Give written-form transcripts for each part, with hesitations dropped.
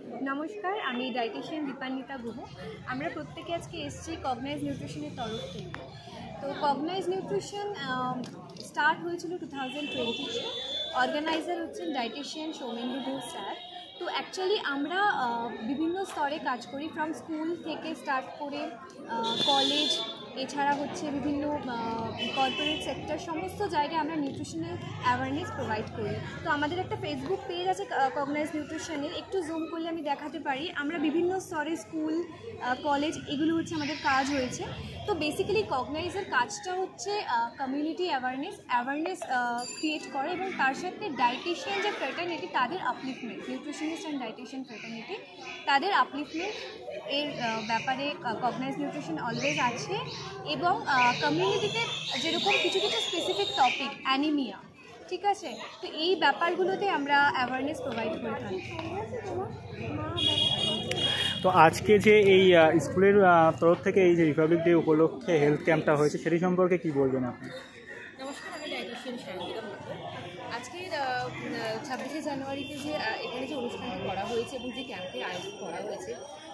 নমস্কার, আমি ডায়েটিশিয়ান দীপান্বিতা গুহ। আমরা প্রত্যেকে আজকে এসেছি কগনাইজ নিউট্রিশনের তরফ থেকে। তো কগনাইজ নিউট্রিশন স্টার্ট হয়েছিল 2020-তে। অর্গানাইজার হচ্ছেন ডায়েটিশিয়ান সৌমেন্দু ঘোষ স্যার। তো অ্যাকচুয়ালি আমরা বিভিন্ন স্তরে কাজ করি, ফ্রম স্কুল থেকে স্টার্ট করে কলেজ, এছাড়া হচ্ছে বিভিন্ন কর্পোরেট সেক্টর, সমস্ত জায়গায় আমরা নিউট্রিশনাল অ্যাওয়ারনেস প্রোভাইড করি। তো আমাদের একটা ফেসবুক পেজ আছে কগনাইজ নিউট্রিশনের, একটু জুম করলে আমি দেখাতে পারি। আমরা বিভিন্ন স্তরে স্কুল, কলেজ, এগুলো হচ্ছে আমাদের কাজ হয়েছে। তো বেসিক্যালি কগনাইজের কাজটা হচ্ছে কমিউনিটি অ্যাওয়ারনেস ক্রিয়েট করে, এবং তার সাথে ডায়েটিশিয়ান যে ফ্রেটার্নিটি তাদের upliftment, nutritionist and dietician fraternity তাদের আপলিফমেন্ট এর ব্যাপারে কগনাইজ নিউট্রিশন অলওয়েজ আছে। এবং কমিউনিটিতে যেরকম কিছু কিছু স্পেসিফিক টপিক, অ্যানিমিয়া, ঠিক আছে, তো এই ব্যাপারগুলোতে আমরা অ্যাওয়ারনেস প্রোভাইড করে থাকি। তো আজকে যে এই স্কুলের তরফ থেকে এই যে রিপাবলিক ডে উপলক্ষে হেলথ ক্যাম্পটা হয়েছে, সেটি সম্পর্কে কি বলবেন আপনি? নমস্কার, আমি ডায়েটিশিয়ান শান্তিকা মাত্র। আজকে 26শে জানুয়ারিতে যে এখানে যে অনুষ্ঠানটি করা হয়েছে এবং যে ক্যাম্পের আয়োজন করা হয়েছে,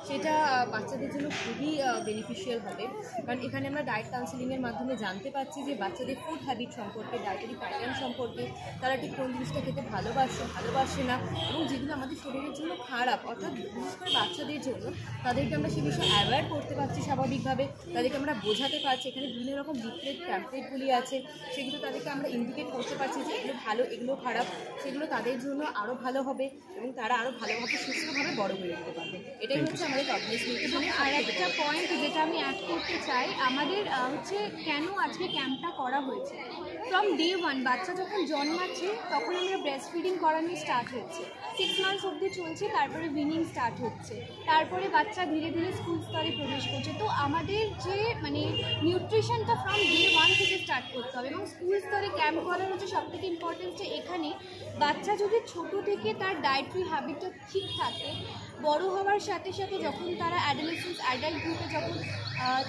সেটা বাচ্চাদের জন্য খুবই বেনিফিশিয়াল হবে। কারণ এখানে আমরা ডায়েট কাউন্সেলিংয়ের মাধ্যমে জানতে পারছি যে বাচ্চাদের ফুড হ্যাবিট সম্পর্কে, ডায়েটারি প্যাটার্ন সম্পর্কে, তারা ঠিক কোন জিনিসটা খেতে ভালোবাসে না, এবং যেগুলো আমাদের শরীরের জন্য খারাপ, অর্থাৎ বিশেষ করে বাচ্চাদের জন্য, তাদেরকে আমরা সে বিষয়ে অ্যাওয়্যার করতে পারছি স্বাভাবিকভাবে। তাদেরকে আমরা বোঝাতে পারছি, এখানে বিভিন্ন রকম লিফলেট প্যাম্পলেটগুলি আছে, সেগুলো তাদেরকে আমরা ইন্ডিকেট করতে পারছি যে এগুলো ভালো, এগুলো খারাপ, সেগুলো তাদের জন্য আরও ভালো হবে এবং তারা আরও ভালোভাবে সুস্থভাবে বড় হয়ে যেতে পারবে। এটাই হচ্ছে আমাদের কগনাইজ নিউট্রিশনের। আর একটা পয়েন্ট যেটা আমি অ্যাড করতে চাই, আমাদের হচ্ছে কেন আজকে ক্যাম্পটা করা হয়েছে। ফ্রম ডে 1 বাচ্চা যখন জন্মাচ্ছে তখন আমরা ব্রেস্ট ফিডিং করানো স্টার্ট হচ্ছে, 6 মান্থস অবধি চলছে, তারপরে উইনিং স্টার্ট হচ্ছে, তারপরে বাচ্চা ধীরে ধীরে স্কুল স্তরে প্রবেশ করছে। তো আমাদের যে নিউট্রিশনটা ফ্রম ডে 1 থেকে স্টার্ট করতে হবে, এবং স্কুল স্তরে ক্যাম্প করার হচ্ছে সবথেকে ইম্পর্টেন্সটা এখানে। বাচ্চা যদি ছোট থেকে তার ডায়েটারি হ্যাবিটটা ঠিক থাকে, বড় হওয়ার সাথে সাথে যখন তারা অ্যাডোলেসেন্স, অ্যাডাল্ট গ্রুপে যখন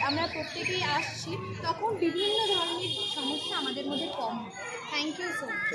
আমরা প্রত্যেকেই আসছি, তখন বিভিন্ন ধরনের সমস্যা আমাদের মধ্যে কম হয়। Thank you so much.